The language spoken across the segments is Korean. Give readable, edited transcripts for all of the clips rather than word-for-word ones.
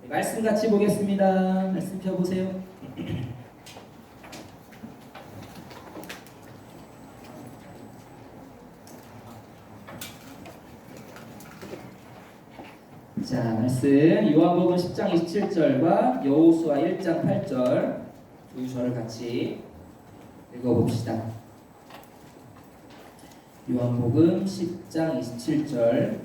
말씀 같이 보겠습니다. 말씀 펴보세요. 자, 말씀 요한복음 10장 27절과 여호수아 1장 8절 두 절을 같이 읽어봅시다. 요한복음 10장 27절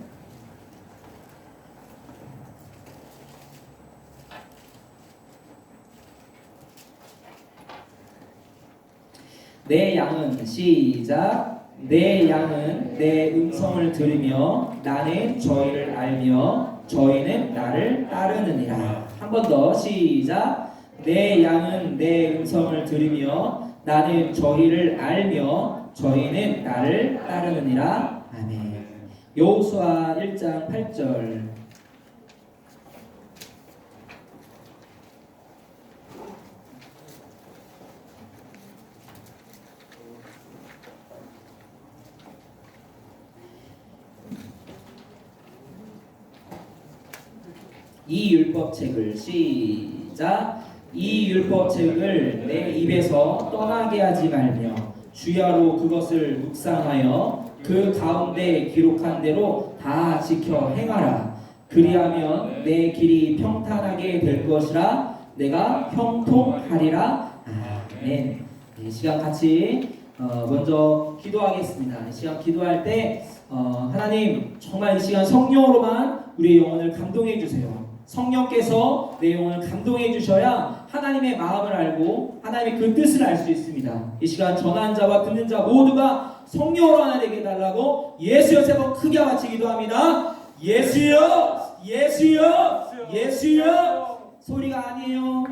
내 양은 시작 내 양은 내 음성을 들으며 나는 저희를 알며 저희는 나를 따르느니라. 한 번 더 시작 내 양은 내 음성을 들으며 나는 저희를 알며 저희는 나를 따르느니라. 아멘. 여호수아 1장 8절 이 율법책을 시작 이 율법책을 내 입에서 떠나게 하지 말며 주야로 그것을 묵상하여 그 가운데 기록한 대로 다 지켜 행하라. 그리하면 내 길이 평탄하게 될 것이라 내가 형통하리라. 아멘. 이 시간 같이 먼저 기도하겠습니다. 이 시간 기도할 때 하나님 정말 이 시간 성령으로만 우리의 영혼을 감동해 주세요. 성령께서 내 영혼을 감동해 주셔야 하나님의 마음을 알고 하나님의 그 뜻을 알 수 있습니다. 이 시간 전하는 자와 듣는 자 모두가 성령으로 하나 되게 해달라고 예수여 세 번 크게 같이 기도합니다. 예수여 예수여 예수여 소리가 아니에요.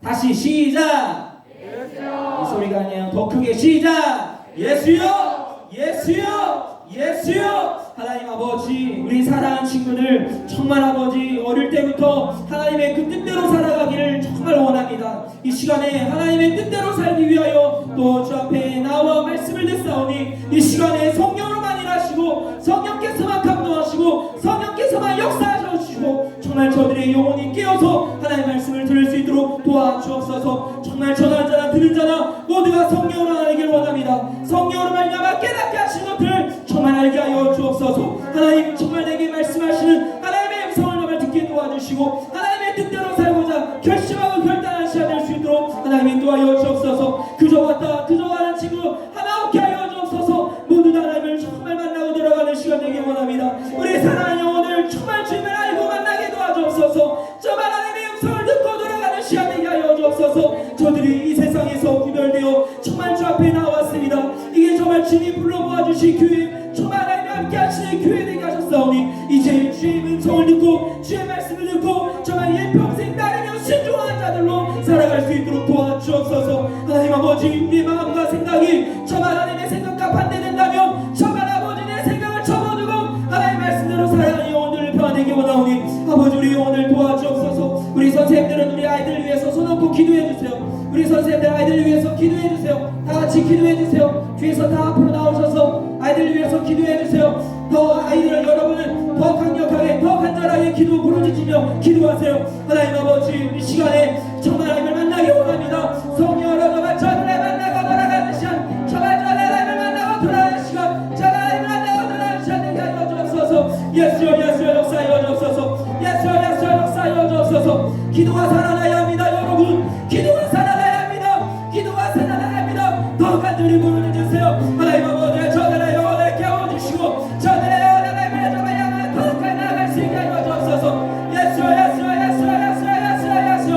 다시 시작 예수여. 이 소리가 아니에요. 더 크게 시작 예수여 예수여 예수여. 하나님 아버지 우리 사랑하는 친구들 정말 아버지 어릴 때부터 하나님의 그 뜻대로 살아가기를 정말 원합니다. 이 시간에 하나님의 뜻대로 살기 위하여 또 주 앞에 나와 말씀을 듣사오니 이 시간에 성령으로만 일하시고 성령께서만 감동하시고 성령께서만 역사하셔 주시고 정말 저들의 영혼이 깨어서 하나님의 말씀을 들을 수 있도록 도와주옵소서. 정말 전하는 자나 들은 자나 모두가 성령으로 하나님을 원합니다. 성령으로 말미암아 깨닫게 하시는 것들을 정말 알게 하여 주옵소서. 하나님 정말 내게 말씀하시는 하나님의 음성을 정말 듣게 도와주시고 하나님의 뜻대로 살고자 결심하고 결단하는 시간 될 수 있도록 하나님 인도하여 주옵소서. 그저 왔다 그저 가는 친구 하나 없게 하여 주옵소서. 모두 다 하나님을 정말 만나고 돌아가는 시간 되길 원합니다. 우리 사랑하는 영혼을 정말 주님을 알고 만나게 도와주옵소서. 정말 하나님의 음성을 듣고 돌아가는 시간 되게 하여 주옵소서. 저들이 이 세상에서 구별되어 정말 주 앞에 나왔습니다. 이게 정말 주님이 불러모아 주신 교회 정말 하나님과 함께 하시는 교회 되게 하셨사오니 이제 주의 음성을 듣고 주의 말씀을 듣고 정말 일평생 따르며 순종하는 자들로 살아갈 수 있도록 도와주옵소서. 하나님 아버지 우리의 마음과 생각이 정말 하나님의 생각과 반대된다면 정말 아버지 내 생각을 접어두고 하나님의 말씀대로 살아가는 영혼들을 변화되게 원하오니 아버지 우리 영혼을 도와주옵소서. 우리 선생님들은 우리 아이들 위해서 손놓고 기도해주세요. 우리 선생님들 아이들 위해서 기도해주세요. 다같이 기도해주세요. 뒤에서 다 앞으로 나오셔서 아이들 위해서 기도해주세요. 더 아이들 여러분은 더 강력하게 더 간절하게 기도 부르짖으며 기도하세요. 하나님 아버지 이 시간에 정말 하나님을 만나기 원합니다. 성령으로 저를 만나고 돌아가는 시간 정말 저를 하나님을 만나고 돌아가는 시간 저를 하나님을 만나고 돌아가는 시간 되게 하여 주옵소서. 예수여 예수여 역사하여 주옵소서. 예수여 예수여 역사하여 주옵소서. 기도가 살아나야 합니다. 여러분 기도가 살아나야 합니다. 기도가 살아나야 합니다. 더 간절히 부르짖으세요. 하나님 아버지 저들의 영혼을 깨워주시고 저들의 영혼을 정말 향하여 더 가까이 나아갈 수 있게 하여 주옵소서. 예수여 예수여 예수여 예수여 예수여 예수여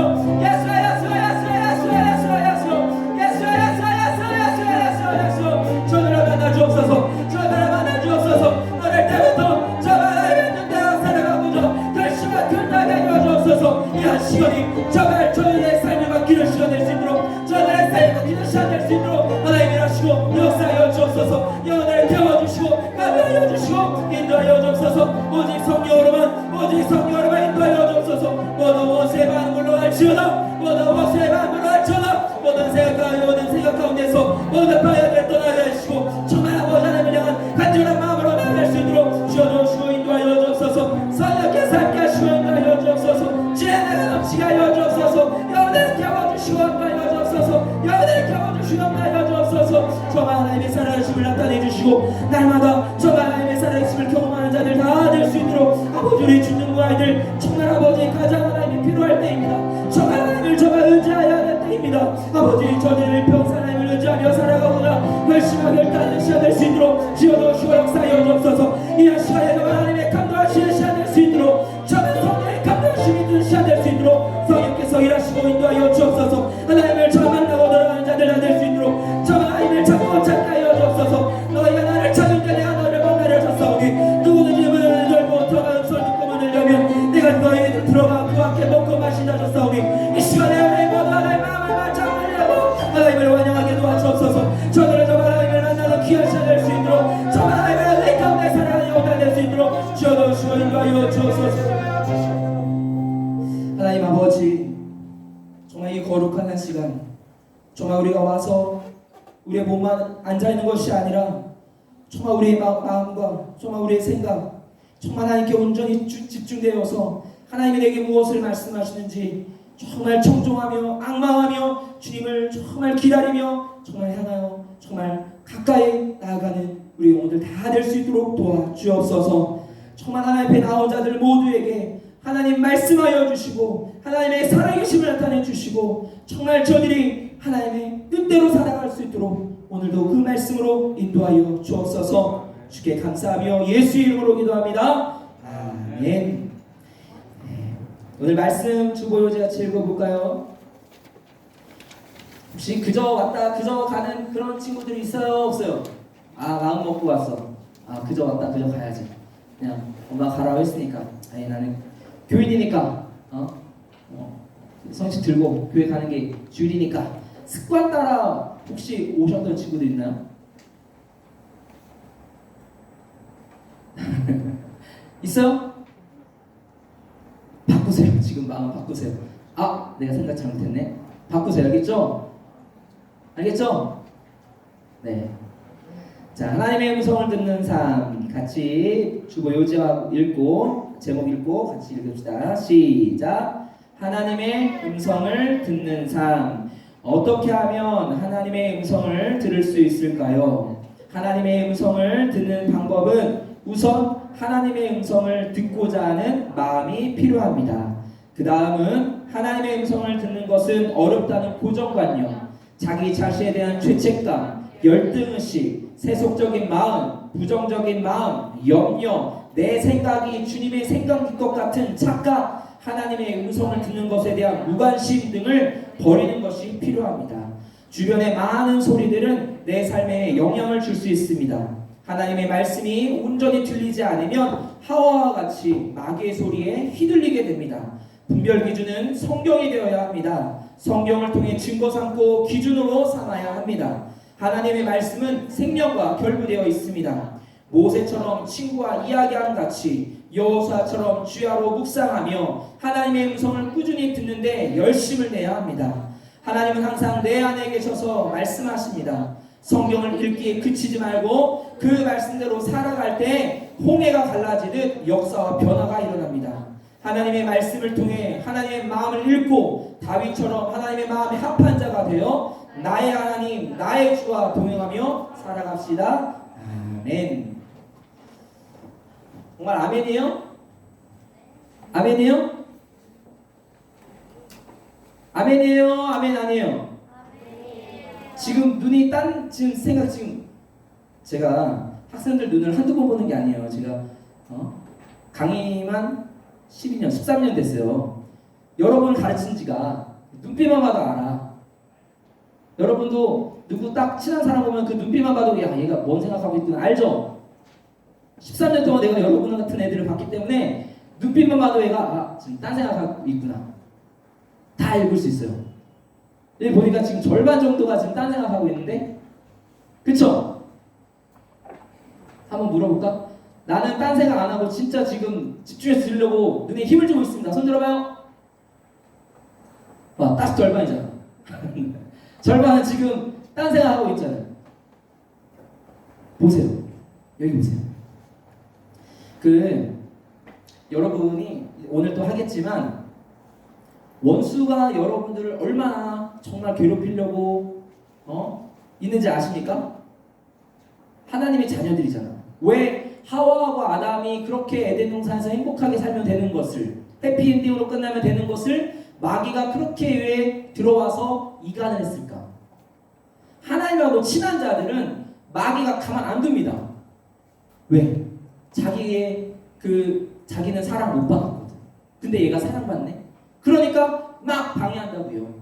예수여 예수여 예수여 예수여 예수여 예수여 예수여 예수여 저들을 만나 주옵소서. 저들을 만나 주옵소서. 어릴 때부터 저만 하나님의 뜻대로 살아가고자 결심한 결단하게 하여 주옵소서. 이 한 시간이 정말 저들의 삶을 바뀌는 시간 될 수 있도록 저들의 삶을 바뀌는 시간 될 수 있도록 하나님 일하시고 역사하여 주옵소서. 영혼을 태워주시고 감동하여 주시고 인도하여 주옵소서. 오직 성령으로만 인도하여 주옵소서. 모든 원수의 반응으로 할지어다 모든 원수의 반응으로 할지어다 모든 생각 가운데서 모든 방향을 떠나게 하시고 정말 아버지 하나님을 향한 간절한 마음으로 나아갈 수 있도록 주어주시고 인도하여 주옵소서. 선하게 살게 하시고 인도하여 주옵소서. 통하시게 하여 주옵소서. 영원히 깨워주시옵나여 주옵소서. 영원히 깨워주시옵나여 주옵소서. 정말 하나님의 살아계심을 나타내 주시고 날마다 정말 하나님의 살아계심을 경험하는 자들 다 될 수 있도록 아버지 우리 주님과 아이들 정말 아버지 가장 하나님이 필요할 때입니다. 정말 하나님을 정말 의지하여야 할 때입니다. 아버지 저들을 평생 하나님을 의지하며 살아가고자 열심하게 결단하는 시간 될 수 있도록 지어도 주어 역사하여 주옵소서. 이 시간에 정말 하나님의 감동하시는 시간 될 수 있도록 정말 성령의 감동하심이 있는 시간 될 수 있도록 성령께서 일하시고 인도하여 주옵소서. 하나님을 정말 만나고 돌아가는 자들 다 될 수 있도록 정말 하나님을 찾고 찾게 하여 주옵소서. 너희가 나를 찾을 때 내가 너를 만나려 졌사오니 누구든지 문을 열고 들어가는 소리 듣고 문을 열면 내가 너희들 들어가 그와 함께 먹고 마신다 졌사오니 이 시간에 하나님 모두 하나님 마음을 맞춰하려고 하나님을 환영하게 도와주옵소서. 저들을 정말 하나님을 만나서 귀한 시간 될 수 있도록 정말 하나님을 내 가운데 살아가는 영광 될 수 있도록 주여도 주여 인도하여 주옵소서. 하나님 아버지 정말 이 거룩한 한 시간 정말 우리가 와서 우리의 몸만 앉아있는 것이 아니라 정말 우리의 마음과 정말 우리의 생각 정말 하나님께 온전히 집중되어서 하나님이 내게 무엇을 말씀하시는지 정말 청종하며 앙망하며 주님을 정말 기다리며 정말 향하여 정말 가까이 나아가는 우리 영혼들 다 될 수 있도록 도와주옵소서. 정말 하나님 앞에 나온 자들 모두에게 하나님 말씀하여 주시고 하나님의 살아계심을 나타내 주시고 정말 저들이 하나님의 뜻대로 살아갈 수 있도록 오늘도 그 말씀으로 인도하여 주옵소서. 주께 감사하며 예수의 이름으로 기도합니다. 아멘. 오늘 말씀 주보요 같이 읽어볼까요? 혹시 그저 왔다 그저 가는 그런 친구들이 있어요? 없어요? 마음 먹고 왔어. 그저 왔다 그저 가야지. 그냥 엄마가 가라고 했으니까 아니 나는 교인이니까 성식 들고 교회 가는 게 주일이니까 습관 따라 혹시 오셨던 친구들 있나요? 있어요? 바꾸세요. 지금 마음 바꾸세요. 내가 생각 잘못했네. 바꾸세요. 알겠죠? 알겠죠? 네. 자, 하나님의 음성을 듣는 삶 같이 주보 요지와 읽고 제목 읽고 같이 읽읍시다. 시작. 하나님의 음성을 듣는 삶. 어떻게 하면 하나님의 음성을 들을 수 있을까요? 하나님의 음성을 듣는 방법은 우선 하나님의 음성을 듣고자 하는 마음이 필요합니다. 그 다음은 하나님의 음성을 듣는 것은 어렵다는 고정관념, 자기 자신에 대한 죄책감, 열등의식, 세속적인 마음, 부정적인 마음, 염려, 내 생각이 주님의 생각일 것 같은 착각, 하나님의 음성을 듣는 것에 대한 무관심 등을 버리는 것이 필요합니다. 주변의 많은 소리들은 내 삶에 영향을 줄 수 있습니다. 하나님의 말씀이 온전히 들리지 않으면 하와와 같이 마귀의 소리에 휘둘리게 됩니다. 분별 기준은 성경이 되어야 합니다. 성경을 통해 증거 삼고 기준으로 삼아야 합니다. 하나님의 말씀은 생명과 결부되어 있습니다. 모세처럼 친구와 이야기하는 같이 여호수아처럼 주야로 묵상하며 하나님의 음성을 꾸준히 듣는데 열심을 내야 합니다. 하나님은 항상 내 안에 계셔서 말씀하십니다. 성경을 읽기에 그치지 말고 그 말씀대로 살아갈 때 홍해가 갈라지듯 역사와 변화가 일어납니다. 하나님의 말씀을 통해 하나님의 마음을 읽고 다윗처럼 하나님의 마음에 합한 자가 되어 나의 하나님, 나의 주와 동행하며 살아갑시다. 아멘. 정말 아멘이에요? 아멘이에요? 아멘이에요? 아멘 아니에요? 지금 눈이 지금 생각 지금 제가 학생들 눈을 한두 번 보는 게 아니에요. 제가 강의만 12년, 13년 됐어요. 여러분을 가르친 지가 눈빛만 봐도 알아. 여러분도 누구 딱 친한 사람 보면 그 눈빛만 봐도 야 얘가 뭔 생각하고 있구나 알죠? 13년 동안 내가 여러분 같은 애들을 봤기 때문에 눈빛만 봐도 얘가 지금 딴 생각하고 있구나 다 읽을 수 있어요. 여기 보니까 지금 절반 정도가 지금 딴 생각하고 있는데 그쵸? 한번 물어볼까? 나는 딴 생각 안 하고 진짜 지금 집중해서 들으려고 눈에 힘을 주고 있습니다. 손 들어봐요. 딱 절반이잖아. 절반은 지금 딴 생각하고 있잖아요. 보세요. 여기 보세요. 여러분이 오늘 또 하겠지만 원수가 여러분들을 얼마나 정말 괴롭히려고 있는지 아십니까? 하나님의 자녀들이잖아. 왜 하와하고 아담이 그렇게 에덴 동산에서 행복하게 살면 되는 것을, 해피엔딩으로 끝나면 되는 것을 마귀가 그렇게 왜 들어와서 이간을 했을까? 하나님하고 친한 자들은 마귀가 가만 안 둡니다. 왜? 자기는 사랑 못 받았거든. 근데 얘가 사랑받네? 그러니까 막 방해한다고요.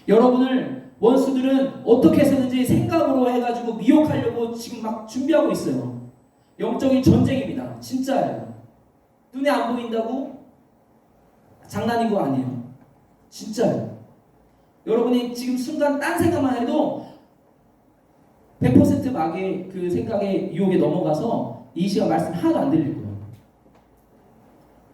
여러분을 원수들은 어떻게 해서든지 생각으로 해가지고 미혹하려고 지금 막 준비하고 있어요. 영적인 전쟁입니다. 진짜예요. 눈에 안 보인다고? 장난인 거 아니에요. 진짜예요. 여러분이 지금 순간 딴 생각만 해도 100% 마귀의 그 생각의 유혹에 넘어가서 이 시간 말씀 하나도 안 들릴 거예요.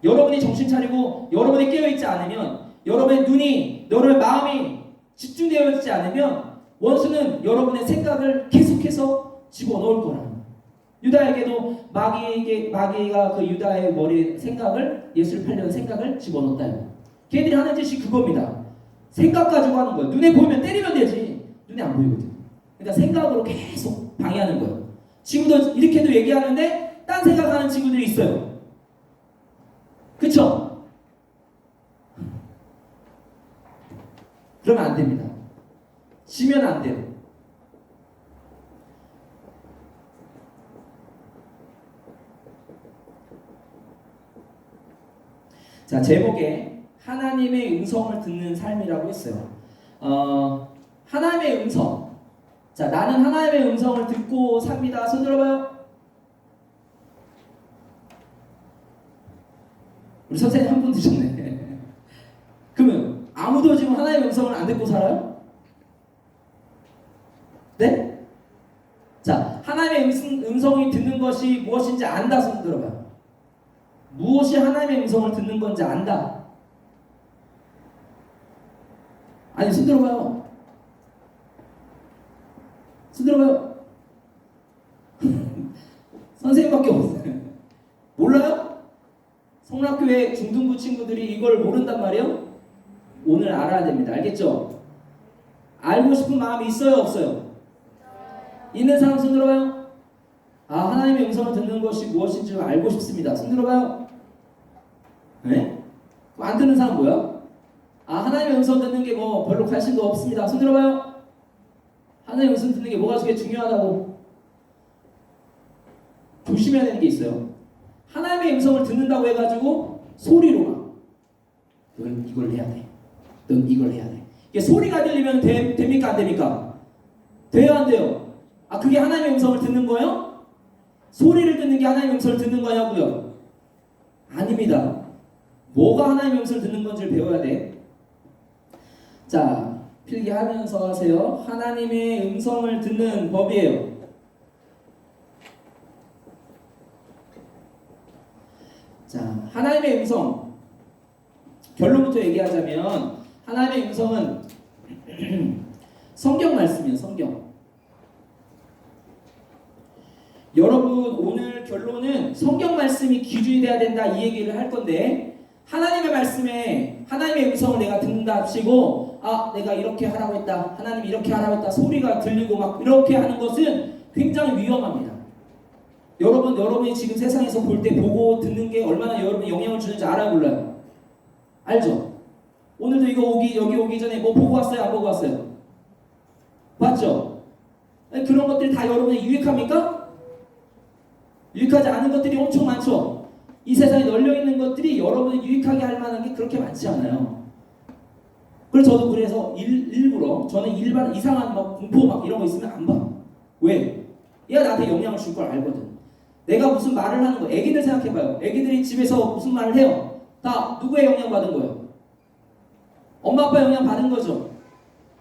여러분이 정신 차리고 여러분이 깨어있지 않으면, 여러분의 눈이, 여러분의 마음이 집중되어 있지 않으면 원수는 여러분의 생각을 계속해서 집어넣을 거라는. 유다에게도 마귀가 그 유다의 머리 생각을, 예수를 팔려는 생각을 집어넣었다요. 걔들이 하는 짓이 그겁니다. 생각 가지고 하는 거예요. 눈에 보이면 때리면 되지. 눈에 안 보이거든. 그러니까 생각으로 계속 방해하는 거예요. 지금도 이렇게도 얘기하는데 딴 생각하는 친구들이 있어요. 그쵸? 그러면 안 됩니다. 지면 안 돼요. 자, 제목에 하나님의 음성을 듣는 삶이라고 했어요. 하나님의 음성. 자, 나는 하나님의 음성을 듣고 삽니다. 손 들어봐요. 우리 선생님 한 분 드셨네. 그러면 아무도 지금 하나님의 음성을 안 듣고 살아요? 네? 자, 하나님의 음성이 듣는 것이 무엇인지 안다. 손 들어봐요. 무엇이 하나님의 음성을 듣는 건지 안다. 아니, 손 들어봐요. 손 들어봐요. 선생님밖에 없어요. 몰라요? 성락교회 중등부 친구들이 이걸 모른단 말이에요? 오늘 알아야 됩니다. 알겠죠? 알고 싶은 마음이 있어요? 없어요? 있는 사람 손 들어봐요. 아, 하나님의 음성을 듣는 것이 무엇인지 알고 싶습니다. 손 들어봐요. 네? 안 듣는 사람 뭐야? 아, 하나님의 음성 듣는 게 뭐 별로 관심도 없습니다. 손 들어봐요. 하나님의 음성 듣는 게 뭐가 그렇게 중요하다고. 조심해야 되는 게 있어요. 하나님의 음성을 듣는다고 해가지고 소리로 막 넌 이걸 해야 돼. 넌 이걸 해야 돼. 이게 소리가 들리면 됩니까? 안 됩니까? 돼요? 안 돼요? 아, 그게 하나님의 음성을 듣는 거예요? 소리를 듣는 게 하나님의 음성을 듣는 거냐고요? 아닙니다. 뭐가 하나님의 음성을 듣는 건지를 배워야 돼. 자, 필기하면서 하세요. 하나님의 음성을 듣는 법이에요. 자, 하나님의 음성. 결론부터 얘기하자면 하나님의 음성은 성경 말씀이에요. 성경. 여러분, 오늘 결론은 성경 말씀이 기준이 돼야 된다, 이 얘기를 할 건데, 하나님의 말씀에 하나님의 음성을 내가 듣는다 치고, 아, 내가 이렇게 하라고 했다, 하나님이 이렇게 하라고 했다, 소리가 들리고 막 이렇게 하는 것은 굉장히 위험합니다. 여러분이 지금 세상에서 볼 때 보고 듣는 게 얼마나 여러분에 영향을 주는지 알아요, 몰라요? 알죠? 오늘도 여기 오기 전에 뭐 보고 왔어요, 안 보고 왔어요? 봤죠? 그런 것들이 다 여러분에 유익합니까? 유익하지 않은 것들이 엄청 많죠? 이 세상에 널려있는 것들이 여러분을 유익하게 할 만한 게 그렇게 많지 않아요. 그래서 일부러 저는 일반 이상한 막 공포 막 이런 거 있으면 안 봐. 왜? 얘가 나한테 영향을 줄 걸 알거든. 내가 무슨 말을 하는 거, 애기들 생각해봐요. 애기들이 집에서 무슨 말을 해요? 다 누구의 영향 받은 거예요? 엄마 아빠 영향 받은 거죠.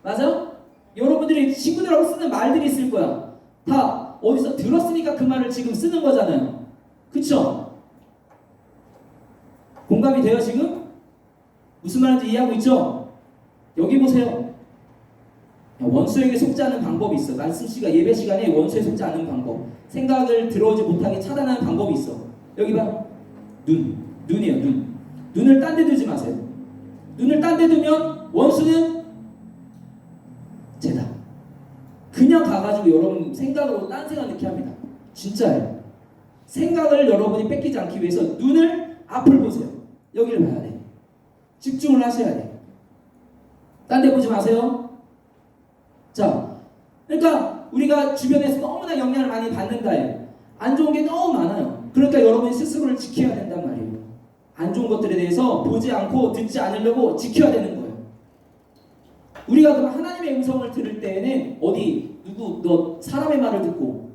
맞아? 여러분들이 친구들하고 쓰는 말들이 있을 거야. 다 어디서 들었으니까 그 말을 지금 쓰는 거잖아요. 그쵸? 공감이 돼요 지금? 무슨 말인지 이해하고 있죠? 여기 보세요. 원수에게 속지 않는 방법이 있어. 말씀 시간, 예배 시간에 원수에 속지 않는 방법. 생각을 들어오지 못하게 차단하는 방법이 있어. 여기 봐. 눈이에요. 눈을 딴 데 두지 마세요. 눈을 딴 데 두면 원수는 쟤다. 그냥 가가지고 여러분 생각으로 딴 생각 넣게 합니다. 진짜예요. 생각을 여러분이 뺏기지 않기 위해서 눈을 앞을 보세요. 여기를 봐야 돼. 집중을 하셔야 돼. 딴 데 보지 마세요. 자, 그러니까 우리가 주변에서 너무나 영향을 많이 받는다예요. 안 좋은 게 너무 많아요. 그러니까 여러분이 스스로를 지켜야 된단 말이에요. 안 좋은 것들에 대해서 보지 않고 듣지 않으려고 지켜야 되는 거예요. 우리가 그럼 하나님의 음성을 들을 때에는 어디 너 사람의 말을 듣고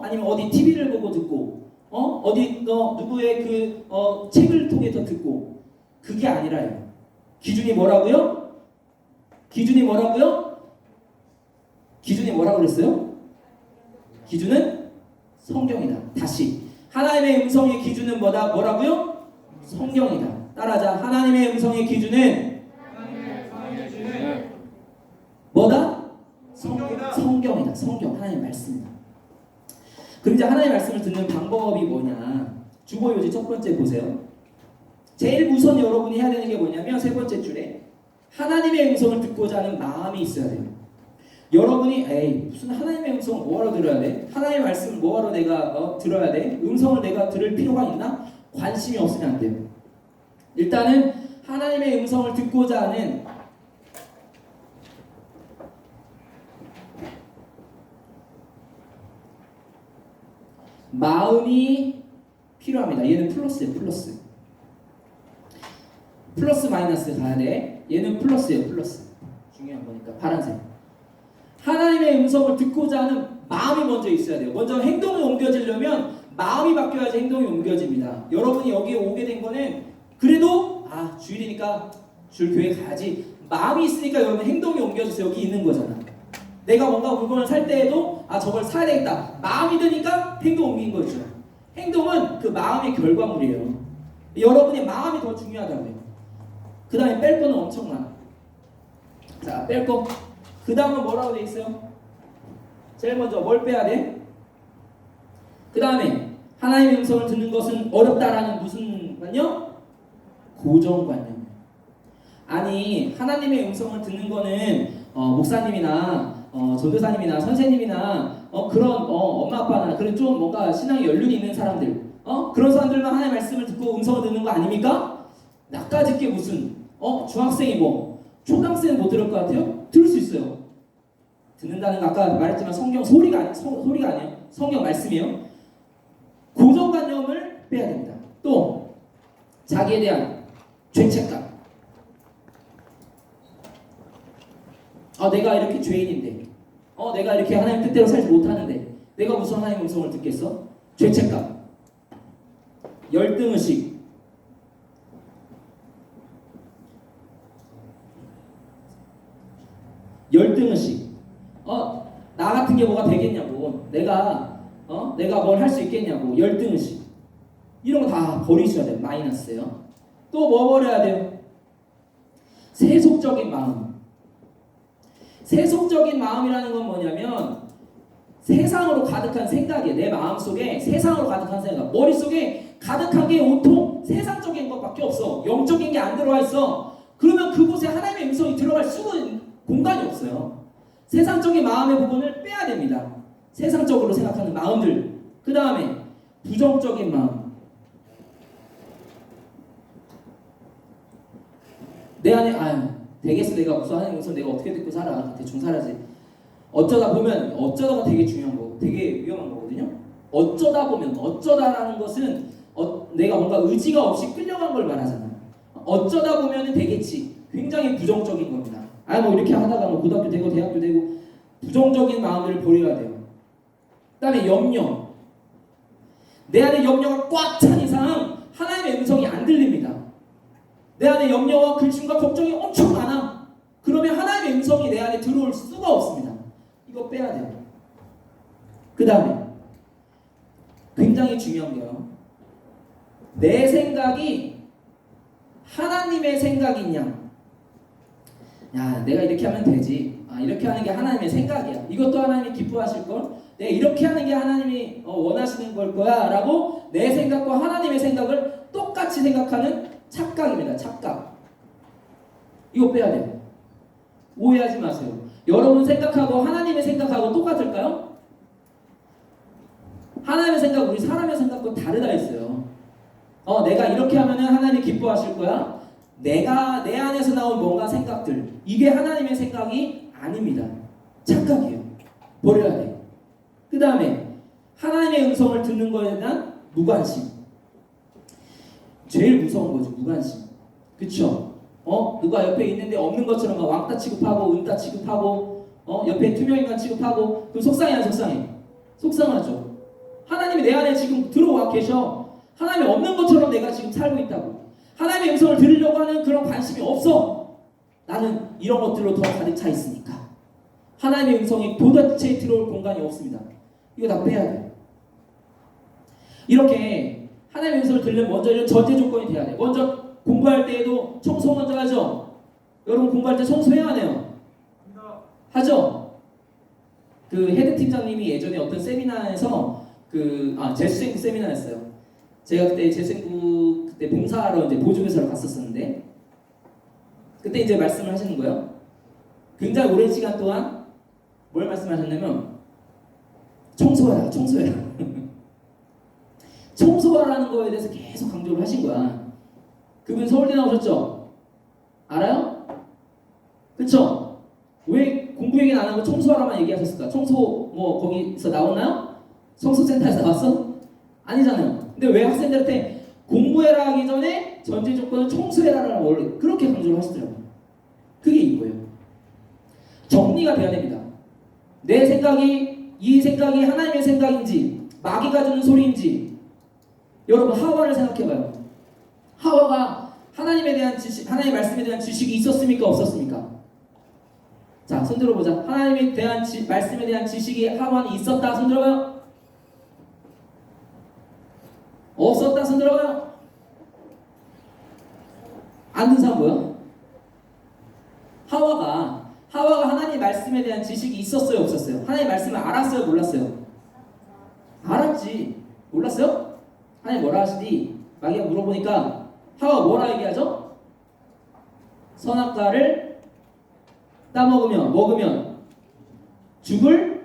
아니면 어디 TV를 보고 듣고 어디 누구의 그 책을 통해서 듣고 그게 아니라요. 기준이 뭐라고요? 기준이 뭐라고요? 기준이 뭐라고 그랬어요? 기준은 성경이다. 다시 하나님의 음성의 기준은 뭐라고요? 성경이다. 따라하자. 하나님의 음성의 기준은 뭐다? 성경이다. 성경. 하나님의 말씀이다. 그럼 이제 하나님의 말씀을 듣는 방법이 뭐냐? 주보요지 첫 번째 보세요. 제일 우선 여러분이 해야 되는 게 뭐냐면 세 번째 줄에 하나님의 음성을 듣고자 하는 마음이 있어야 돼요. 여러분이 무슨 하나님의 음성을 뭐하러 들어야 돼? 하나님의 말씀을 뭐하러 내가 들어야 돼? 음성을 내가 들을 필요가 있나? 관심이 없으면 안 돼요. 일단은 하나님의 음성을 듣고자 하는 마음이 필요합니다. 얘는 플러스예요. 플러스 마이너스 가야 돼. 얘는 플러스예요. 플러스. 중요한 거니까 파란색. 하나님의 음성을 듣고자 하는 마음이 먼저 있어야 돼요. 먼저 행동이 옮겨지려면 마음이 바뀌어야지 행동이 옮겨집니다. 여러분이 여기에 오게 된 거는 그래도 주일이니까 주일 교회 가야지. 마음이 있으니까 여러분 행동이 옮겨져서 여기 있는 거잖아. 내가 뭔가 물건을 살 때에도 저걸 사야 되겠다. 마음이 드니까 행동 옮긴 거죠. 행동은 그 마음의 결과물이에요. 여러분의 마음이 더 중요하다고요. 그 다음에 뺄 거는 엄청 많아. 자, 뺄 거. 그 다음은 뭐라고 돼 있어요? 제일 먼저 뭘 빼야 돼? 그 다음에 하나님의 음성을 듣는 것은 어렵다라는 무슨 관념? 고정관념. 아니 하나님의 음성을 듣는 거는 목사님이나 전도사님이나 선생님이나 그런 엄마 아빠나 그런 좀 뭔가 신앙에 연륜이 있는 사람들 그런 사람들만 하나님의 말씀을 듣고 음성을 듣는 거 아닙니까? 나까짓 게 무슨 중학생이 초등학생은 못 들을 것 같아요? 들을 수 있어요. 듣는다는 거 아까 말했지만 성경 소리가 아니에요. 성경 말씀이에요. 고정관념을 빼야 됩니다. 또 자기에 대한 죄책감. 내가 이렇게 죄인인데 내가 이렇게 하나님 뜻대로 살지 못하는데 내가 무슨 하나님의 음성을 듣겠어? 죄책감. 열등의식. 열등의식. 나 같은 게 뭐가 되겠냐고. 내가 뭘 할 수 있겠냐고. 열등의식. 이런 거 다 버리셔야 돼요. 마이너스예요. 또 뭐 버려야 돼요? 세속적인 마음. 세속적인 마음이라는 건 뭐냐면 세상으로 가득한 생각이에요. 내 마음속에 세상으로 가득한 생각. 머릿속에 가득한 게 온통 세상적인 것밖에 없어. 영적인 게 안 들어와 있어. 그러면 그곳에 하나님의 음성이 들어갈 수는 공간이 없어요. 세상적인 마음의 부분을 빼야 됩니다. 세상적으로 생각하는 마음들. 그 다음에 부정적인 마음. 내 안에 되겠어. 내가 무슨 하나님 음성 내가 어떻게 듣고 살아. 대충 살아지. 어쩌다가 되게 중요한 거고 되게 위험한 거거든요. 어쩌다라는 것은 내가 뭔가 의지가 없이 끌려간 걸 말하잖아. 어쩌다 보면 되겠지. 굉장히 부정적인 겁니다. 이렇게 하다가 고등학교 되고 대학교 되고 부정적인 마음들을 버려야 돼요. 그 다음에 염려. 내 안에 염려가 꽉 찬 이상 하나님의 음성이 안 들립니다. 내 안에 염려와 근심과 걱정이 엄청 많아. 그러면 하나님의 음성이 내 안에 들어올 수가 없습니다. 이거 빼야 돼요. 그 다음에 굉장히 중요한 게요. 내 생각이 하나님의 생각이냐. 내가 이렇게 하면 되지. 이렇게 하는 게 하나님의 생각이야. 이것도 하나님이 기뻐하실 걸. 내가 이렇게 하는 게 하나님이 원하시는 걸 거야 라고 내 생각과 하나님의 생각을 똑같이 생각하는 착각입니다. 착각. 이거 빼야 돼요. 오해하지 마세요. 여러분 생각하고 하나님의 생각하고 똑같을까요? 하나님의 생각, 우리 사람의 생각과 다르다 했어요. 내가 이렇게 하면은 하나님이 기뻐하실 거야. 내가 내 안에서 나온 뭔가 생각들, 이게 하나님의 생각이 아닙니다. 착각이에요. 버려야 돼요. 그 다음에 하나님의 음성을 듣는 것에 대한 무관심. 제일 무서운 거죠, 무관심. 그쵸? 누가 옆에 있는데 없는 것처럼 막 왕따 취급하고 은따 취급하고 옆에 투명인간 취급하고 그럼 속상해 안 속상해? 속상하죠. 하나님이 내 안에 지금 들어와 계셔. 하나님이 없는 것처럼 내가 지금 살고 있다고. 하나님의 음성을 들으려고 하는 그런 관심이 없어. 나는 이런 것들로 더 가득 차 있으니까. 하나님의 음성이 도대체 들어올 공간이 없습니다. 이거 다 빼야 돼요. 이렇게 하나님의 음성을 들으려면 먼저 이런 전제 조건이 돼야 돼요. 먼저 공부할 때에도 청소 먼저 하죠. 여러분 공부할 때 청소해야 하네요. 하죠. 그 헤드 팀장님이 예전에 어떤 세미나에서 재수생부 세미나였어요. 제가 그때 재수생부 그때 봉사하러 이제 보조교사로 갔었었는데 그때 이제 말씀을 하시는 거예요. 굉장히 오랜 시간 동안 뭘 말씀하셨냐면 청소해라, 청소해라. 청소하라는 거에 대해서 계속 강조를 하신 거야. 그분 서울대 나오셨죠? 알아요? 그쵸? 왜 공부 얘기는 안 하고 청소하라만 얘기하셨을까? 청소 뭐 거기서 나왔나요? 청소센터에서 나왔어? 아니잖아요. 근데 왜 학생들한테 공부해라 하기 전에 전제 조건은 청소해라라는 원래 그렇게 강조를 하시더라고요. 그게 이거예요. 정리가 돼야 됩니다. 내 생각이 이 생각이 하나님의 생각인지 마귀가 주는 소리인지 여러분 하와를 생각해봐요. 하와가 하나님에 대한 지식, 하나님의 말씀에 대한 지식이 있었습니까? 없었습니까? 자, 손 들어보자. 하나님에 대한 말씀에 대한 지식이 하와는 있었다. 손 들어봐요. 없었다. 손 들어봐요. 안 든 사람 뭐야? 하와가 하나님의 말씀에 대한 지식이 있었어요? 없었어요? 하나님의 말씀을 알았어요? 몰랐어요? 알았지. 몰랐어요? 하나님 뭐라 하시니? 마귀가 물어보니까 하와 뭐라 얘기하죠? 선악과를 먹으면 죽을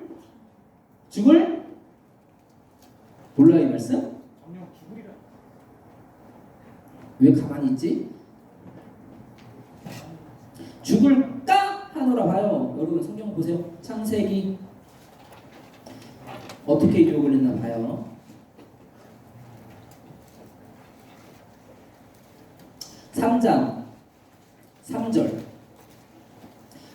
몰라요 이 말씀? 왜 가만히 있지? 죽을까 하노라 봐요. 여러분 성경 보세요. 창세기 어떻게 유혹을 했나 봐요. 3장 3절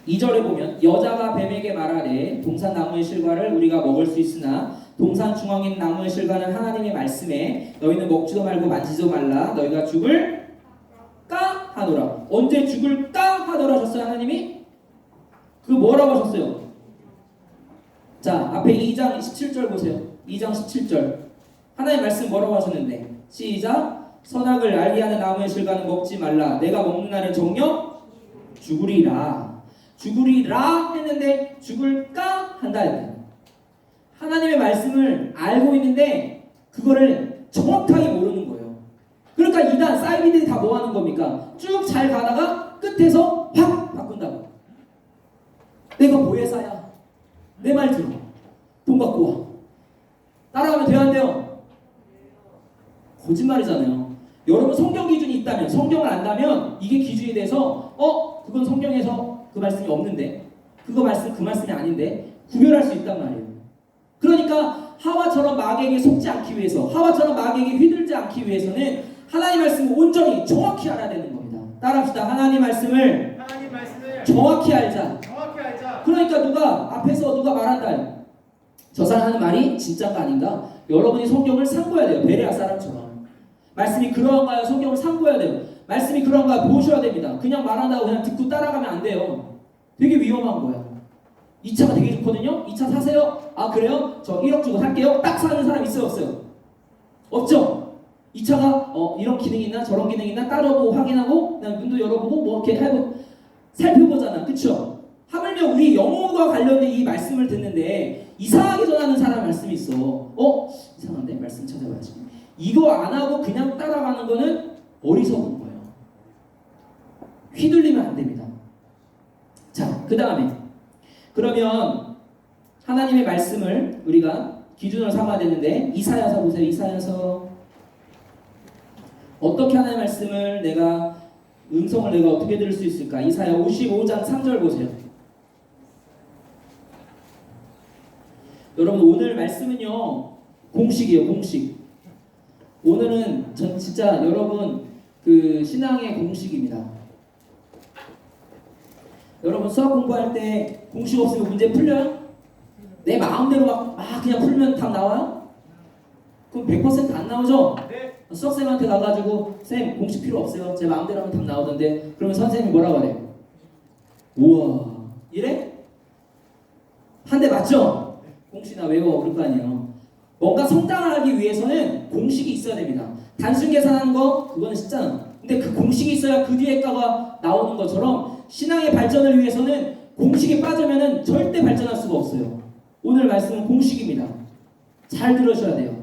2절에 보면 여자가 뱀에게 말하되 동산 나무의 실과를 우리가 먹을 수 있으나 동산 중앙에 있는 나무의 실과는 하나님의 말씀에 너희는 먹지도 말고 만지지도 말라 너희가 죽을까 하노라. 언제 죽을까 하노라 하셨어요 하나님이? 그 뭐라고 하셨어요? 자 앞에 2장 17절 보세요. 2장 17절 하나님 말씀 뭐라고 하셨는데 시작. 선악을 알게 하는 나무의 실과는 먹지 말라. 내가 먹는 날은 정녕 죽으리라. 죽으리라 했는데 죽을까 한다 했다. 하나님의 말씀을 알고 있는데 그거를 정확하게 모르는 거예요. 그러니까 이단 사이비들이 다 뭐 하는 겁니까? 쭉 잘 가다가 끝에서 확 바꾼다고. 내가 보혜사야. 내 말 들어. 돈 갖고 와. 따라가면 돼요 안 돼요? 거짓말이잖아요. 여러분 성경 기준이 있다면 성경을 안다면 이게 기준이 돼서 그건 성경에서 그 말씀이 없는데 그 말씀이 아닌데 구별할 수 있단 말이에요. 그러니까 하와처럼 마귀에게 속지 않기 위해서 하와처럼 마귀에게 휘둘지 않기 위해서는 하나님 말씀을 온전히 정확히 알아야 되는 겁니다. 따라합시다. 하나님 말씀을 정확히 알자. 그러니까 앞에서 누가 말한다. 저 사람 하는 말이 진짜가 아닌가? 여러분이 성경을 상고해야 돼요. 베레아 사람처럼. 말씀이 그러한가요? 성경을 상고해야 돼요. 말씀이 그러한가요? 보셔야 됩니다. 그냥 말한다고 그냥 듣고 따라가면 안 돼요. 되게 위험한 거야. 이 차가 되게 좋거든요? 이 차 사세요? 아 그래요? 저 1억 주고 살게요? 딱 사는 사람 있어요? 없어요? 없죠? 이 차가 이런 기능이 있나 저런 기능이 있나 따라보고 확인하고 그다음에 문도 열어보고 뭐 이렇게 하고 살펴보잖아. 그쵸? 하물며 우리 영혼과 관련된 이 말씀을 듣는데 이상하게 전하는 사람 말씀이 있어. 이상한데? 말씀 찾아봐야지. 이거 안 하고 그냥 따라가는 거는 어리석은 거예요. 휘둘리면 안 됩니다. 자, 그 다음에 그러면 하나님의 말씀을 우리가 기준으로 삼아야 되는데 이사야서 보세요. 이사야서 어떻게 하나님의 말씀을 음성을 내가 어떻게 들을 수 있을까? 이사야 55장 3절 보세요. 여러분 오늘 말씀은요 공식이에요. 공식. 오늘은 진짜 여러분 그 신앙의 공식입니다. 여러분 수학 공부할 때 공식 없으면 문제 풀려요? 내 마음대로 막 그냥 풀면 답 나와요? 그럼 100% 안 나오죠? 네. 수학생한테 가가지고 쌤 공식 필요 없어요. 제 마음대로 하면 답 나오던데 그러면 선생님이 뭐라고 하래? 우와 이래? 한 대 맞죠? 공식이나 외워 그럴 거 아니에요. 뭔가 성장을 하기 위해서는 공식이 있어야 됩니다. 단순 계산하는 거 그거는 쉽잖아. 근데 그 공식이 있어야 그 뒤에 가가 나오는 것처럼 신앙의 발전을 위해서는 공식에 빠지면은 절대 발전할 수가 없어요. 오늘 말씀은 공식입니다. 잘 들으셔야 돼요.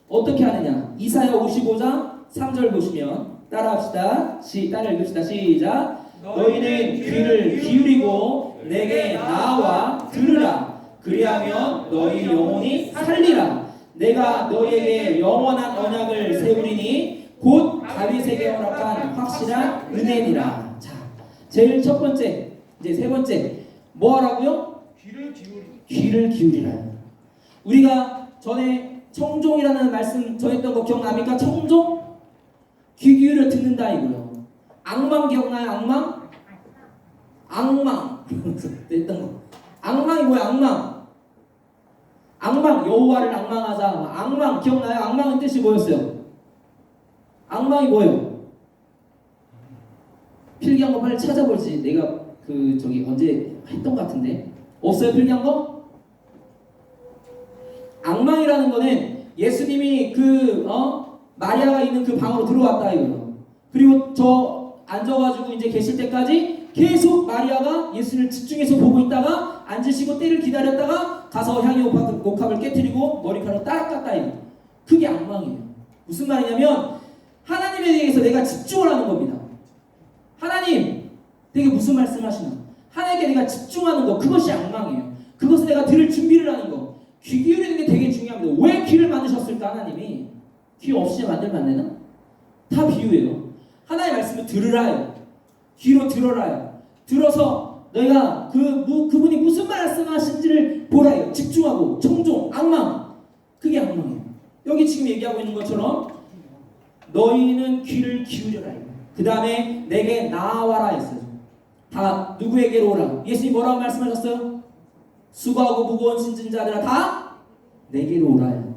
어떻게 하느냐? 이사야 55장 3절 보시면 따라합시다. 따라 읽읍시다. 시작. 너희는 귀를 기울이고 내게 나와 들으라. 그리하면 너희 영혼이 살리라. 내가 너희에게 영원한 언약을 세우리니 곧 다윗에게 허락한 확실한 은혜니라. 자, 제일 첫 번째, 이제 세 번째 뭐 하라고요? 귀를 기울이라. 우리가 전에 청종이라는 말씀 전했던 거 기억납니까? 청종? 귀 기울여 듣는다 이거요. 악망 기억나요? 악망? 악망 했던 거. 악망이 뭐야? 악망 여호와를 악망하자. 악망 기억나요? 악망의 뜻이 뭐였어요? 악망이 뭐예요? 필기한 거 빨리 찾아보지. 내가 언제 했던 것 같은데 없어요? 필기한 거? 악망이라는 거는 예수님이 마리아가 있는 그 방으로 들어왔다 이거예요. 그리고 저 앉아가지고 이제 계실 때까지 계속 마리아가 예수를 집중해서 보고 있다가 앉으시고 때를 기다렸다가 가서 향유 옥합을 깨뜨리고 머리카락을 딱 깎다 이거. 그게 악망이에요. 무슨 말이냐면 하나님에 대해서 내가 집중을 하는 겁니다. 하나님 되게 무슨 말씀하시나? 하나님께 내가 집중하는 거 그것이 악망이에요. 그것을 내가 들을 준비를 하는 거. 귀 기울이는 게 되게 중요합니다. 왜 귀를 만드셨을까 하나님이? 귀 없이 만들면 안 되나? 다 비유예요. 하나님의 말씀을 들으라요. 귀로 들어라요. 들어서 너희가 그분이 무슨 말씀하신지를 보라요. 집중하고 청종, 악망. 그게 악망이에요. 여기 지금 얘기하고 있는 것처럼 너희는 귀를 기울여라. 그 다음에 내게 나와라 했어요. 다 누구에게로 오라? 예수님이 뭐라고 말씀하셨어요? 수고하고 무거운 짐진 자들아 다 내게로 오라요.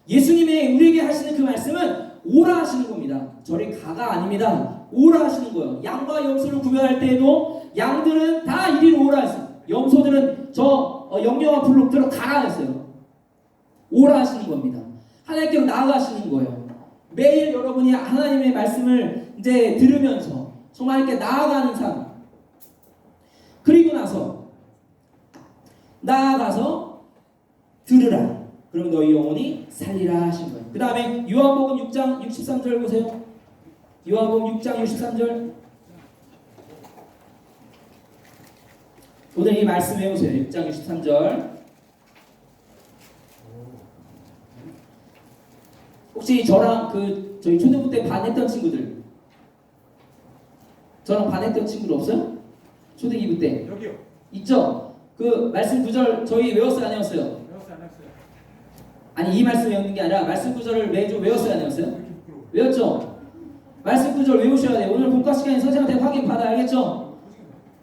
예수님이 우리에게 하시는 그 말씀은 오라 하시는 겁니다. 저리 가가 아닙니다. 오라 하시는 거예요. 양과 염소를 구별할 때에도 양들은 다 이리로 오라 했어요. 염소들은 영영한 불로 들어가라 했어요. 오라 하시는 겁니다. 하나님께로 나아가시는 거예요. 매일 여러분이 하나님의 말씀을 이제 들으면서 정말 이렇게 나아가는 삶. 그리고 나아가서 들으라. 그럼 너희 영혼이 살리라 하신 거예요. 그 다음에 요한복음 6장 63절 보세요. 요한복음 6장 63절. 오늘 이 말씀 외우세요. 6장 63절. 혹시 저랑 저희 초등부 때 반했던 친구들, 저랑 반했던 친구들 없어요? 초등 2부 때 여기요. 있죠? 그 말씀 구절 저희 외웠어요? 안 외웠어요? 외웠어요 안 외웠어요? 아니 이 말씀 외우는 게 아니라 말씀 구절을 매주 외웠어요? 안 외웠어요? 외웠죠? 말씀 구절 외우셔야 돼요. 오늘 본과 시간에 선생님한테 확인 받아야 알겠죠?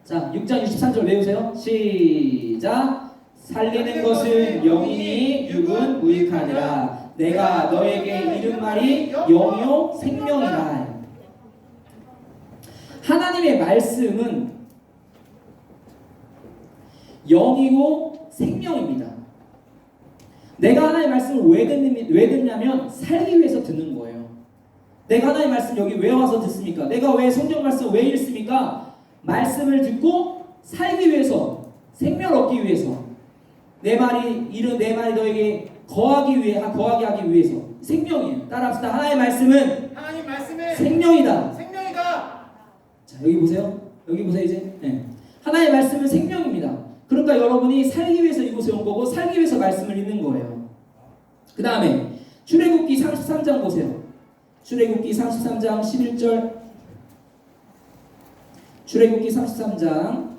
자 6장 63절 외우세요. 시작. 살리는 것은 영이니 육은 무익하니라. 내가 너에게 이른 말이 영이요 생명이라. 하나님의 말씀은 영이고 생명입니다. 내가 하나님의 말씀을 왜 듣냐면 살기 위해서 듣는 거예요. 내가 하나님의 말씀 여기 왜 와서 듣습니까? 내가 왜 성경 말씀 왜 읽습니까? 말씀을 듣고 살기 위해서, 생명을 얻기 위해서, 내 말이 너에게 거하게 하기 위해서. 생명이에요. 따라합시다. 하나님의 말씀은 하나님 말씀은 생명이다. 생명이다. 자, 자, 여기 보세요. 여기 보세요 이제. 네. 하나의 말씀은 생명입니다. 그러니까 여러분이 살기 위해서 이곳에 온 거고 살기 위해서 말씀을 읽는 거예요. 그 다음에 출애굽기 33장 보세요. 출애굽기 33장 11절. 출애굽기 33장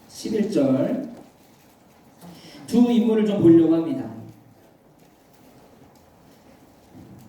11절. 두 인물을 좀 보려고 합니다.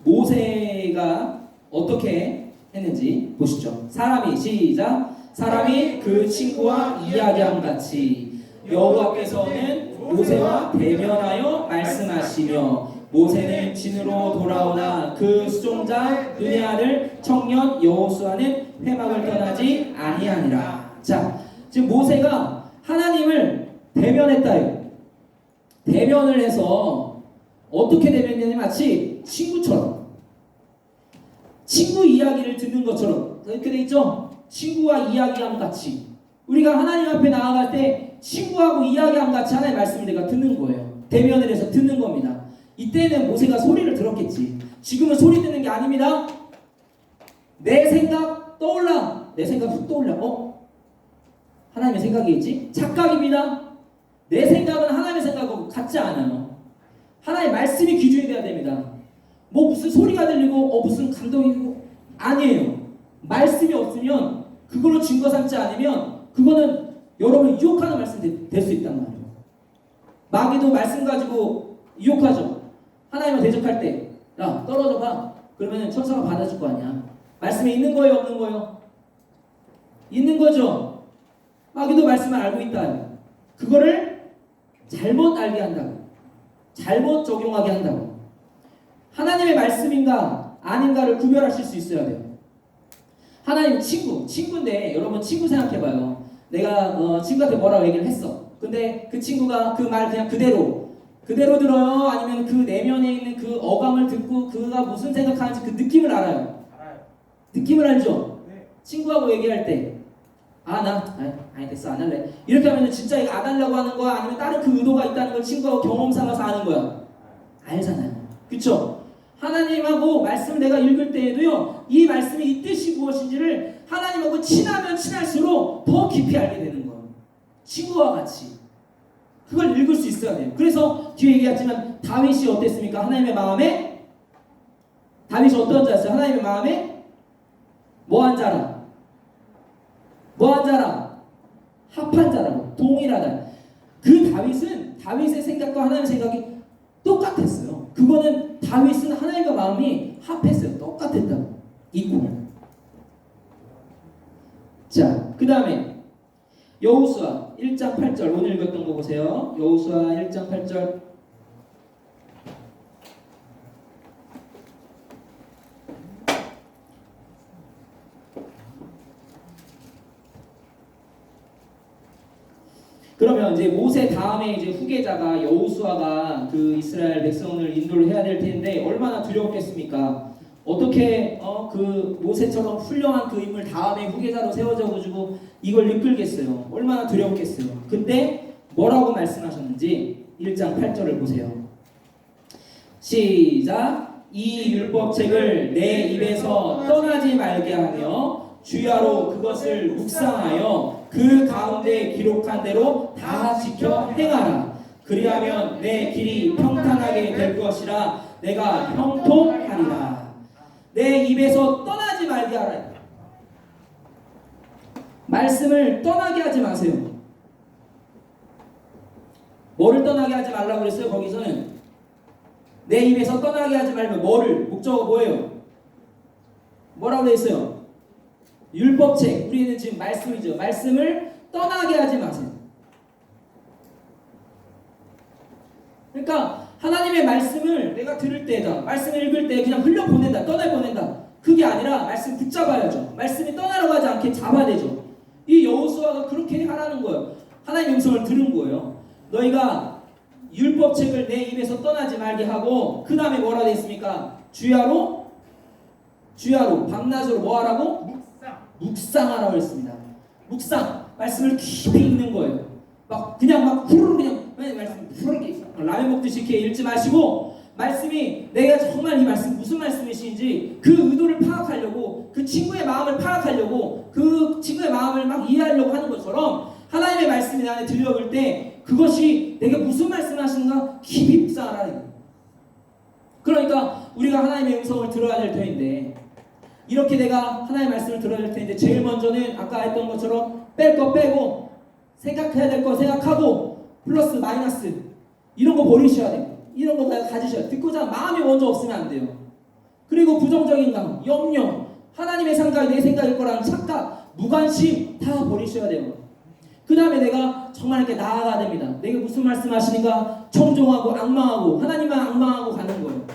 모세가 어떻게 했는지 보시죠. 사람이 시작. 사람이 그 친구와 이야기함 같이 여호와께서는 모세와 대면하여 말씀하시며 모세는 진으로 돌아오나 그 수종자 눈의 아들 청년 여호수아는 회막을 떠나지 아니하니라. 자, 지금 모세가 하나님을 대면했다요. 대면을 해서 어떻게 대면했냐면 마치 친구처럼, 친구 이야기를 듣는 것처럼 이렇게 돼 있죠. 친구와 이야기함 같이. 우리가 하나님 앞에 나아갈 때 친구하고 이야기함 같이 하나님의 말씀을 내가 듣는 거예요. 대면을 해서 듣는 겁니다. 이때는 모세가 소리를 들었겠지. 지금은 소리 듣는 게 아닙니다. 내 생각 떠올라. 내 생각 훅 떠올라. 하나님의 생각이겠지? 착각입니다. 내 생각은 하나님의 생각하고 같지 않아요. 하나님의 말씀이 기준이 돼야 됩니다. 뭐 무슨 소리가 들리고 무슨 감동이 들고 아니에요. 말씀이 없으면 그걸로 증거 삼지 않으면 그거는 여러분 유혹하는 말씀이 될 수 있단 말이에요. 마귀도 말씀 가지고 유혹하죠. 하나님을 대적할 때 야 떨어져 봐. 그러면 천사가 받아줄 거 아니야. 말씀에 있는 거예요 없는 거예요? 있는 거죠. 마귀도 말씀을 알고 있다. 그거를 잘못 알게 한다고. 잘못 적용하게 한다고. 하나님의 말씀인가 아닌가를 구별하실 수 있어야 돼요. 하나님 친구인데 여러분 친구 생각해봐요. 내가 친구한테 뭐라고 얘기를 했어. 근데 그 친구가 그 말 그냥 그대로 들어요? 아니면 그 내면에 있는 그 어감을 듣고 그가 무슨 생각하는지 그 느낌을 알아요? 느낌을 알죠? 네. 친구하고 얘기할 때 아니 됐어 안 할래. 이렇게 하면 진짜 이거 안 하려고 하는 거야? 아니면 다른 그 의도가 있다는 걸 친구하고 경험 삼아서 아는 거야? 알잖아요. 그쵸? 하나님하고 말씀을 내가 읽을 때에도요, 이 말씀이 이 뜻이 무엇인지를 하나님하고 친하면 친할수록 더 깊이 알게 되는 거예요. 친구와 같이. 그걸 읽을 수 있어야 돼요. 그래서 뒤에 얘기했지만 다윗이 어땠습니까? 하나님의 마음에 다윗이 어떤 자였어요? 하나님의 마음에 뭐한 자라? 뭐한 자라? 합한 자라고. 동일하다. 그 다윗의 생각과 하나님의 생각이 똑같았어요. 그거는 다윗은 하나님과 마음이 합했어요. 똑같았다고. 이퀄. 자, 그 다음에 여호수아 1장 8절 오늘 읽었던 거 보세요. 여호수아 1장 8절. 그러면 이제 모세 다음에 이제 후계자가 여호수아가 그 이스라엘 백성을 인도를 해야 될 텐데 얼마나 두려웠겠습니까? 어떻게 그 모세처럼 훌륭한 그 인물 다음에 후계자로 세워져 가지고 이걸 이끌겠어요? 얼마나 두려웠겠어요? 근데 뭐라고 말씀하셨는지 1장 8절을 보세요. 시작. 이 율법책을 내 입에서 떠나지 말게 하며 주야로 그것을 묵상하여 그 가운데 기록한 대로 다 지켜 행하라. 그리하면 내 길이 평탄하게 될 것이라 내가 형통하리라. 내 입에서 떠나지 말게 하라. 말씀을 떠나게 하지 마세요. 뭐를 떠나게 하지 말라고 그랬어요? 거기서는 내 입에서 떠나게 하지 말면 뭐를? 목적어 뭐예요? 뭐라고 그랬어요? 율법책. 우리는 지금 말씀이죠. 말씀을 떠나게 하지 마세요. 그러니까 하나님의 말씀을 내가 들을 때다, 말씀을 읽을 때 그냥 흘려보낸다, 떠내보낸다. 그게 아니라 말씀 붙잡아야죠. 말씀이 떠나려고 하지 않게 잡아야 되죠. 이 여호수아가 그렇게 하라는 거예요. 하나님의 음성을 들은 거예요. 너희가 율법책을 내 입에서 떠나지 말게 하고 그 다음에 뭐라 되어 있습니까? 주야로 밤낮으로 뭐 하라고? 묵상하라고 했습니다. 묵상, 말씀을 깊이 읽는 거예요. 그냥 후루룩 그냥 말씀 후루룩 라면 먹듯이 이렇게 읽지 마시고 말씀이 내가 정말 이 말씀 무슨 말씀이신지 그 의도를 파악하려고 그 친구의 마음을 파악하려고 그 친구의 마음을 막 이해하려고 하는 것처럼 하나님의 말씀이 내 안에 들려올 때 그것이 내가 무슨 말씀을 하시는가 깊이 묵상하라는 거예요. 그러니까 우리가 하나님의 음성을 들어야 될 터인데 이렇게 내가 하나님의 말씀을 들어야 될 텐데 제일 먼저는 아까 했던 것처럼 뺄 거 빼고 생각해야 될 거 생각하고 플러스 마이너스 이런 거 버리셔야 돼요. 이런 거 다 가지셔야 돼요. 듣고자 마음이 먼저 없으면 안 돼요. 그리고 부정적인 감, 염려, 하나님의 생각이 내 생각일 거라는 착각, 무관심 다 버리셔야 돼요. 그 다음에 내가 정말 이렇게 나아가야 됩니다. 내가 무슨 말씀 하시는가 청종하고 악망하고 하나님만 악망하고 가는 거예요.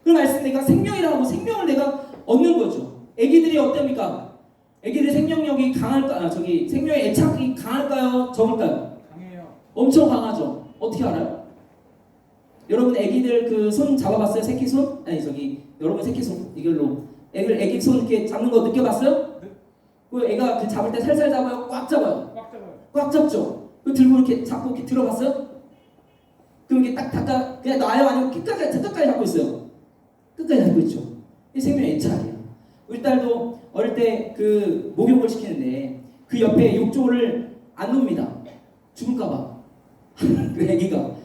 그 말씀 내가 생명이라고 생명을 내가 얻는 거죠. 애기들이 어떻습니까? 애기들 생명력이 강할까? 생명의 애착이 강할까요? 적을까요? 강해요. 엄청 강하죠. 어떻게 알아요? 여러분 애기들 그 손 잡아봤어요? 새끼손? 여러분 새끼손 이걸로 애기 손 이렇게 잡는 거 느껴봤어요? 네. 그 애가 그 잡을 때 살살 잡아요? 꽉 잡아요? 꽉 잡아요. 꽉 잡죠? 그 들고 이렇게 잡고 이렇게 들어봤어요? 그럼 이게 딱 닫다 그냥 놔요? 아니면 끝까지 잡고 있어요? 끝까지 잡고 있죠. 이 생명의 애착이에요. 우리 딸도 어릴 때 그 목욕을 시키는데 그 옆에 욕조를 안 놉니다. 죽을까봐. 그 애기가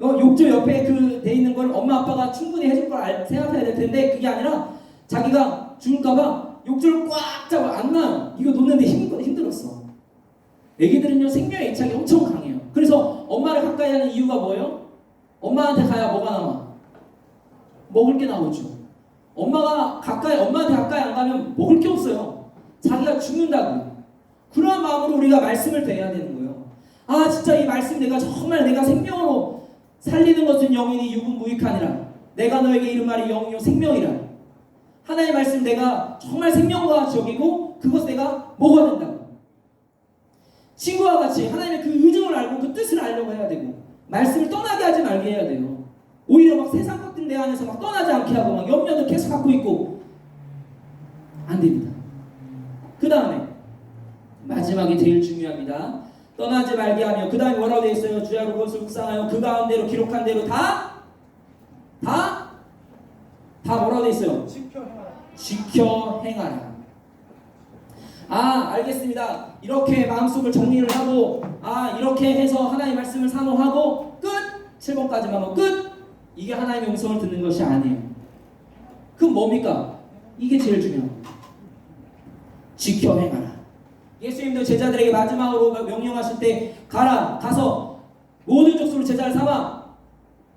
욕조 옆에 그 돼 있는 걸 엄마 아빠가 충분히 해줄 걸 생각해야 될 텐데 그게 아니라 자기가 죽을까봐 욕조를 꽉 잡아 안 놔요. 이거 놓는데 힘들었어. 애기들은요 생명의 애착이 엄청 강해요. 그래서 엄마를 가까이 하는 이유가 뭐예요? 엄마한테 가야 뭐가 나와? 먹을 게 나오죠. 엄마한테 가까이 안 가면 먹을 게 없어요. 자기가 죽는다고요. 그러한 마음으로 우리가 말씀을 대해야 되는 거예요. 아 진짜 이 말씀 내가 정말 내가 생명으로 살리는 것은 영이니 육은 무익하니라. 내가 너에게 이른 말이 영이요 생명이라. 하나님의 말씀 내가 정말 생명과 같이 여기고 그것을 내가 먹어야 된다고. 친구와 같이 하나님의 그 의중을 알고 그 뜻을 알려고 해야 되고 말씀을 떠나게 하지 말게 해야 돼요. 오히려 막 세상 것들 내 안에서 막 떠나지 않게 하고 막 염려도 계속 갖고 있고 안 됩니다. 그 다음에 마지막이 제일 중요합니다. 떠나지 말게 하며 그 다음에 뭐라고 되어 있어요? 주야로 그것을 묵상하여 그 가운데로 기록한 대로 다 뭐라고 되어 있어요? 지켜 행하라. 알겠습니다. 이렇게 마음속을 정리를 하고 이렇게 해서 하나님의 말씀을 산호하고 끝! 7번까지만 하고 끝! 이게 하나님의 음성을 듣는 것이 아니에요. 그럼 뭡니까? 이게 제일 중요합니다. 지켜 행하라. 예수님도 제자들에게 마지막으로 명령하실 때 가서 모든 족속을 제자를 삼아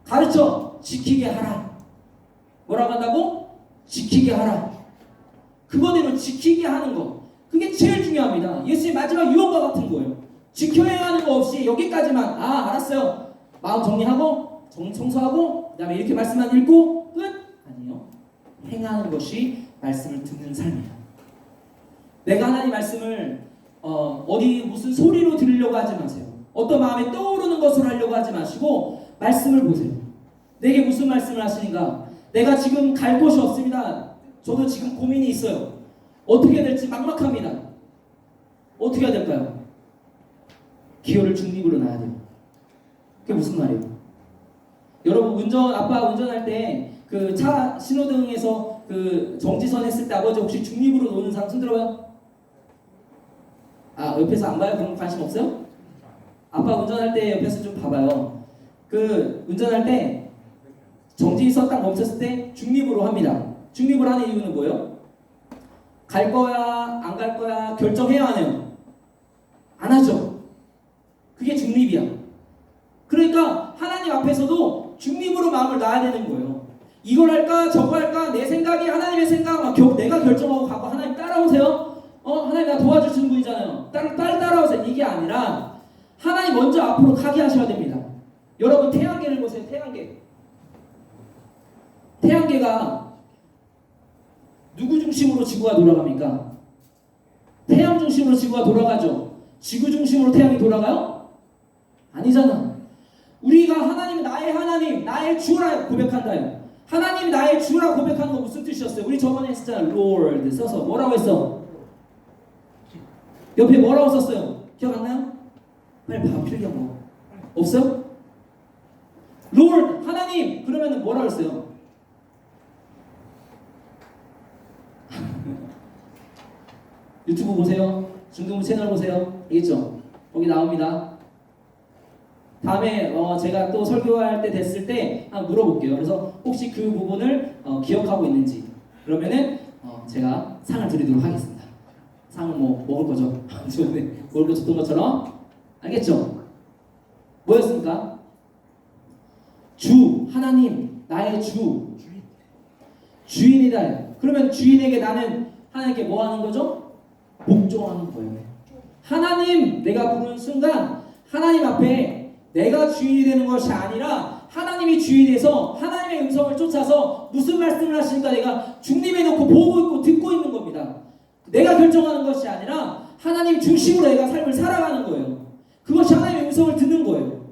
가르쳐 지키게 하라. 뭐라고 한다고? 지키게 하라. 그거대로 지키게 하는 거. 그게 제일 중요합니다. 예수의 마지막 유언과 같은 거예요. 지켜야 하는 거 없이 여기까지만 알았어요. 마음 정리하고 청소하고 그 다음에 이렇게 말씀만 읽고 끝? 아니요. 행하는 것이 말씀을 듣는 삶이에요. 내가 하나님 말씀을 어디 무슨 소리로 들으려고 하지 마세요. 어떤 마음에 떠오르는 것을 하려고 하지 마시고 말씀을 보세요. 내게 무슨 말씀을 하시는가? 내가 지금 갈 곳이 없습니다. 저도 지금 고민이 있어요. 어떻게 해야 될지 막막합니다. 어떻게 해야 될까요? 기어를 중립으로 놔야 돼요. 그게 무슨 말이에요? 여러분 아빠 운전할 때 그 차 신호등에서 그 정지선 했을 때 아버지 혹시 중립으로 놓는 사람 손 들어봐요? 옆에서 안 봐요? 그런 거 관심 없어요? 아빠 운전할 때 옆에서 좀 봐봐요. 그 운전할 때 정지선 딱 멈췄을 때 중립으로 합니다. 중립을 하는 이유는 뭐예요? 갈 거야 안 갈 거야 결정해야 하네요. 안 하죠. 그게 중립이야. 그러니까 하나님 앞에서도 중립으로 마음을 놔야 되는 거예요. 이걸 할까 저거 할까 내 생각이 하나님의 생각 내가 결정하고 가고 하나님 따라오세요. 하나님 나 도와주시는 분이잖아요. 따라오세요. 이게 아니라 하나님 먼저 앞으로 가게 하셔야 됩니다. 여러분 태양계를 보세요. 태양계가 누구 중심으로 지구가 돌아갑니까? 태양 중심으로 지구가 돌아가죠. 지구 중심으로 태양이 돌아가요? 아니잖아. 우리가 하나님 나의 하나님 나의 주라 고백한다요. 하나님 나의 주라 고백하는 거 무슨 뜻이었어요? 우리 저번에 했잖아요. Lord 써서 뭐라고 했어? 옆에 뭐라고 썼어요? 기억 안 나요? 빨리 봐. 필기한 거 없어요? Lord 하나님 그러면은 뭐라 했어요? 유튜브 보세요. 중등부 채널 보세요. 알겠죠? 거기 나옵니다. 다음에 제가 또 설교할 때 됐을 때 한번 물어볼게요. 그래서 혹시 그 부분을 기억하고 있는지 그러면은 제가 상을 드리도록 하겠습니다. 상을 뭐 먹을 거죠? 먹을 거 줬던 것처럼 알겠죠? 뭐였습니까? 주 하나님 나의 주 주인이다. 그러면 주인에게 나는 하나님께 뭐 하는 거죠? 복종하는 거예요. 하나님 내가 부르는 순간 하나님 앞에 내가 주인이 되는 것이 아니라 하나님이 주인이 돼서 하나님의 음성을 쫓아서 무슨 말씀을 하시니까 내가 중립해 놓고 보고 있고 듣고 있는 겁니다. 내가 결정하는 것이 아니라 하나님 중심으로 내가 삶을 살아가는 거예요. 그것이 하나님의 음성을 듣는 거예요.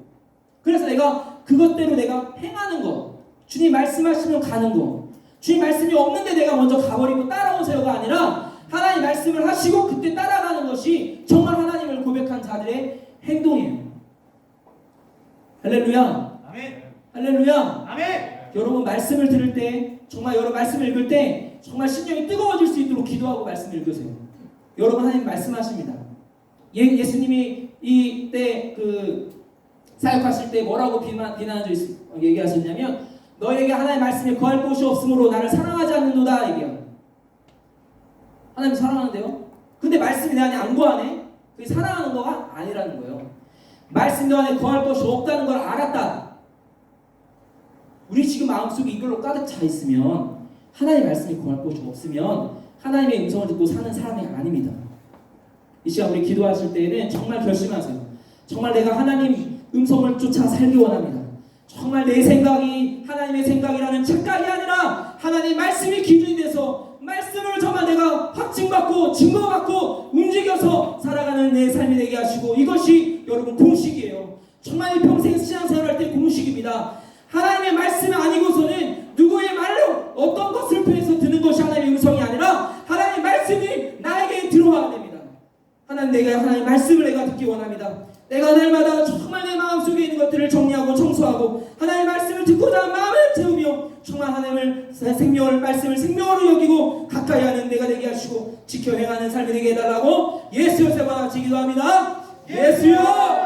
그래서 내가 그것대로 내가 행하는 거, 주님 말씀하시면 가는 거, 주님 말씀이 없는데 내가 먼저 가버리고 따라오세요가 아니라 하나님 말씀을 하시고 그때 따라가는 것이 정말 하나님을 고백한 자들의 행동이에요. 할렐루야. 아멘. 할렐루야. 아멘. 여러분 말씀을 들을 때 정말 여러분 말씀을 읽을 때 정말 심령이 뜨거워질 수 있도록 기도하고 말씀을 읽으세요. 여러분 하나님 말씀하십니다. 예수님이 이때 그 사역하실 때 뭐라고 얘기하셨냐면 너에게 하나님의 말씀에 거할 곳이 없으므로 나를 사랑하지 않는도다 얘기해요. 하나님 사랑하는데요? 근데 말씀이 내 안에 안 거하네? 그게 사랑하는 거가 아니라는 거예요. 말씀 내 안에 거할 것이 없다는 걸 알았다. 우리 지금 마음속에 이걸로 가득 차 있으면 하나님의 말씀이 거할 것이 없으면 하나님의 음성을 듣고 사는 사람이 아닙니다. 이 시간 우리 기도하실 때에는 정말 결심하세요. 정말 내가 하나님 음성을 쫓아 살기 원합니다. 정말 내 생각이 하나님의 생각이라는 착각이 아니라 하나님 말씀이 기준이 돼서 말씀을 정말 내가 확증받고 증거받고 움직여서 살아가는 내 삶이 되게 하시고 이것이 여러분 공식이에요. 정말 평생 신앙생활할 때 공식입니다. 하나님의 말씀이 아니고서는 누구의 말로 어떤 것을 통해서 듣는 것이 하나님의 음성이 아니라 하나님의 말씀이 나에게 들어와야 됩니다. 하나님 내가 하나님의 말씀을 내가 듣기 원합니다. 내가 날마다 정말 내 마음속에 있는 것들을 정리하고 청소하고 하나님의 말씀을 듣고자 마음을 채우며 정말 하나님을 생명을 말씀을 생명으로 여기고 가까이 하는 내가 되게 하시고 지켜 행하는 삶이 되게 해달라고 예수의 세바 같이 기도합니다. 예수여